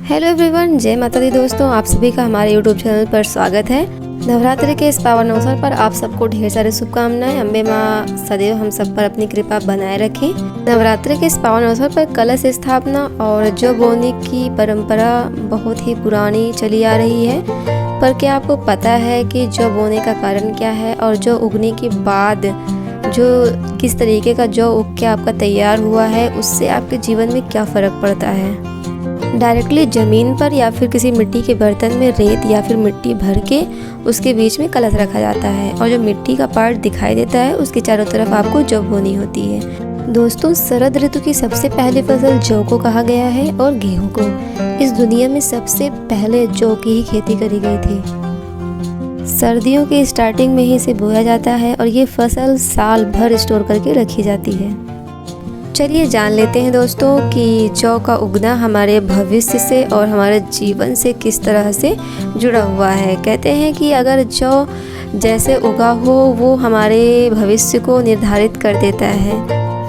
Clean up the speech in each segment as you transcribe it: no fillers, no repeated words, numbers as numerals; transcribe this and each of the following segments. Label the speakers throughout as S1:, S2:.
S1: Hello everyone, जय माता दी दोस्तों। आप सभी का हमारे यूट्यूब चैनल पर स्वागत है। नवरात्रि के इस पावन अवसर पर आप सबको ढेर सारी शुभकामनाएं। अम्बे माँ सदैव हम सब पर अपनी कृपा बनाए रखें। नवरात्रि के इस पावन अवसर पर कलश स्थापना और जौ बोने की परंपरा बहुत ही पुरानी चली आ रही है, पर क्या आपको पता है कि जौ बोने का कारण क्या है और जौ उगने के बाद जो किस तरीके का जौ उग के आपका तैयार हुआ है उससे आपके जीवन में क्या फ़र्क पड़ता है। डायरेक्टली ज़मीन पर या फिर किसी मिट्टी के बर्तन में रेत या फिर मिट्टी भर के उसके बीच में कलश रखा जाता है और जो मिट्टी का पार्ट दिखाई देता है उसके चारों तरफ आपको जौ बोनी होती है। दोस्तों, शरद ऋतु की सबसे पहली फसल जौ को कहा गया है और गेहूं को। इस दुनिया में सबसे पहले जौ की ही खेती करी गई थी। सर्दियों के स्टार्टिंग में ही इसे बोया जाता है और ये फसल साल भर स्टोर करके रखी जाती है। चलिए जान लेते हैं दोस्तों कि जौ का उगना हमारे भविष्य से और हमारे जीवन से किस तरह से जुड़ा हुआ है। कहते हैं कि अगर जौ जैसे उगा हो वो हमारे भविष्य को निर्धारित कर देता है।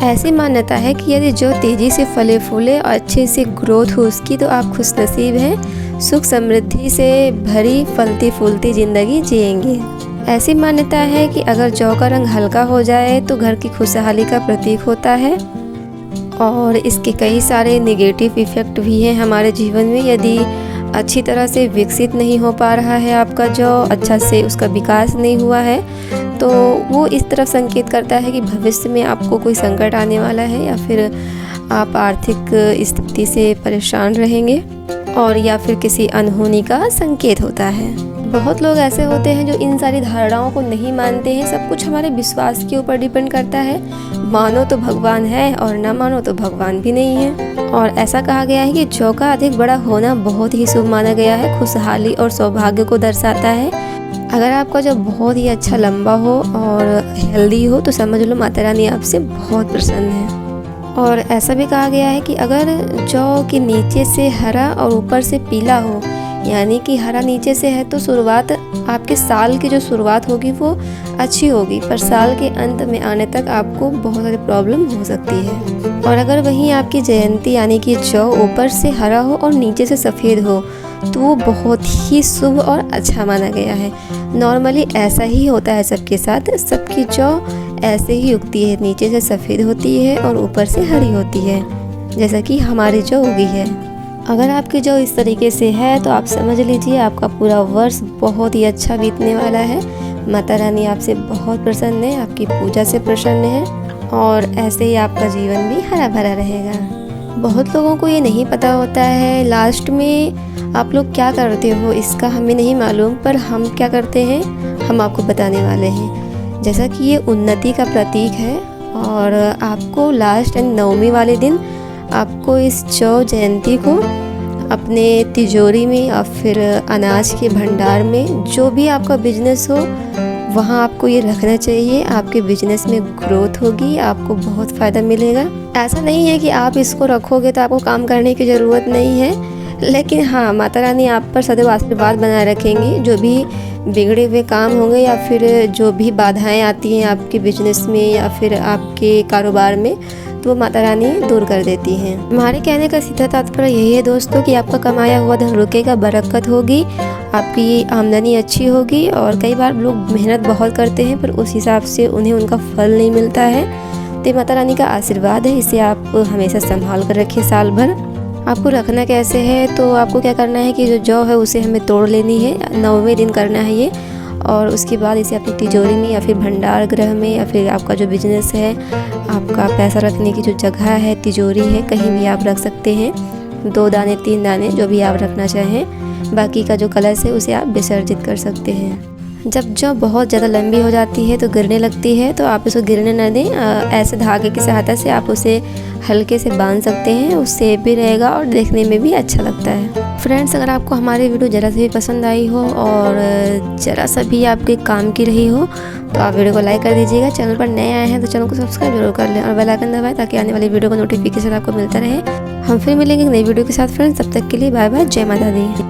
S1: ऐसी मान्यता है कि यदि जौ तेज़ी से फले फूले और अच्छे से ग्रोथ हो उसकी, तो आप खुशनसीब हैं, सुख समृद्धि से भरी फलती फूलती ज़िंदगी जिएंगे। ऐसी मान्यता है कि अगर जौ का रंग हल्का हो जाए तो घर की खुशहाली का प्रतीक होता है और इसके कई सारे नेगेटिव इफ़ेक्ट भी हैं हमारे जीवन में। यदि अच्छी तरह से विकसित नहीं हो पा रहा है आपका जौ, अच्छा से उसका विकास नहीं हुआ है, तो वो इस तरफ संकेत करता है कि भविष्य में आपको कोई संकट आने वाला है या फिर आप आर्थिक स्थिति से परेशान रहेंगे और या फिर किसी अनहोनी का संकेत होता है। बहुत लोग ऐसे होते हैं जो इन सारी धारणाओं को नहीं मानते हैं। सब कुछ हमारे विश्वास के ऊपर डिपेंड करता है। मानो तो भगवान है और ना मानो तो भगवान भी नहीं है। और ऐसा कहा गया है कि जौ का अधिक बड़ा होना बहुत ही शुभ माना गया है, खुशहाली और सौभाग्य को दर्शाता है। अगर आपका जौ बहुत ही अच्छा लंबा हो और हेल्दी हो तो समझ लो माता रानी आपसे बहुत प्रसन्न है। और ऐसा भी कहा गया है कि अगर जौ के नीचे से हरा और ऊपर से पीला हो, यानी कि हरा नीचे से है, तो शुरुआत आपके साल की जो शुरुआत होगी वो अच्छी होगी, पर साल के अंत में आने तक आपको बहुत सारी प्रॉब्लम हो सकती है। और अगर वहीं आपकी जयंती यानी कि जौ ऊपर से हरा हो और नीचे से सफ़ेद हो तो वो बहुत ही शुभ और अच्छा माना गया है। नॉर्मली ऐसा ही होता है सबके साथ। सबकी जौ ऐसे ही उगती है, नीचे से सफ़ेद होती है और ऊपर से हरी होती है, जैसा कि हमारी जौ उगी है। अगर आपकी जौ इस तरीके से है तो आप समझ लीजिए आपका पूरा वर्ष बहुत ही अच्छा बीतने वाला है। माता रानी आपसे बहुत प्रसन्न है, आपकी पूजा से प्रसन्न है और ऐसे ही आपका जीवन भी हरा भरा रहेगा। बहुत लोगों को ये नहीं पता होता है लास्ट में आप लोग क्या करते हो, इसका हमें नहीं मालूम, पर हम क्या करते हैं हम आपको बताने वाले हैं। जैसा कि ये उन्नति का प्रतीक है और आपको लास्ट एंड नवमी वाले दिन आपको इस जौ जयंती को अपने तिजोरी में या फिर अनाज के भंडार में, जो भी आपका बिजनेस हो वहाँ आपको ये रखना चाहिए। आपके बिजनेस में ग्रोथ होगी, आपको बहुत फ़ायदा मिलेगा। ऐसा नहीं है कि आप इसको रखोगे तो आपको काम करने की ज़रूरत नहीं है, लेकिन हाँ, माता रानी आप पर सदैव आशीर्वाद बनाए रखेंगी। जो भी बिगड़े हुए काम होंगे या फिर जो भी बाधाएं आती हैं आपके बिजनेस में या फिर आपके कारोबार में, तो वो माता रानी दूर कर देती हैं। हमारे कहने का सीधा तात्पर्य यही है दोस्तों कि आपका कमाया हुआ धन रुकेगा, बरकत होगी, आपकी आमदनी अच्छी होगी। और कई बार लोग मेहनत बहुत करते हैं पर उस हिसाब से उन्हें उनका फल नहीं मिलता है, तो माता रानी का आशीर्वाद है, इसे आप हमेशा संभाल कर रखिए साल भर। आपको रखना कैसे है, तो आपको क्या करना है कि जो जौ है उसे हमें तोड़ लेनी है, 9वें दिन करना है ये, और उसके बाद इसे अपनी तिजोरी में या फिर भंडार गृह में या फिर आपका जो बिजनेस है, आपका पैसा रखने की जो जगह है, तिजोरी है, कहीं भी आप रख सकते हैं। 2 दाने 3 दाने जो भी आप रखना चाहें। बाकी का जो कलश है उसे आप विसर्जित कर सकते हैं। जब जौ बहुत ज़्यादा लंबी हो जाती है तो गिरने लगती है, तो आप इसको गिरने न दें। ऐसे धागे की सहायता से आप उसे हल्के से बांध सकते हैं, उससे भी रहेगा और देखने में भी अच्छा लगता है। फ्रेंड्स, अगर आपको हमारी वीडियो ज़रा सा भी पसंद आई हो और ज़रा सा भी आपके काम की रही हो तो आप वीडियो को लाइक कर दीजिएगा। चैनल पर नए आए हैं तो चैनल को सब्सक्राइब जरूर कर लें और बेल आइकन दबाएं ताकि आने वाली वीडियो का नोटिफिकेशन आपको मिलता रहे। हम फिर मिलेंगे नई वीडियो के साथ फ्रेंड्स, तब तक के लिए बाय बाय, जय माता दी।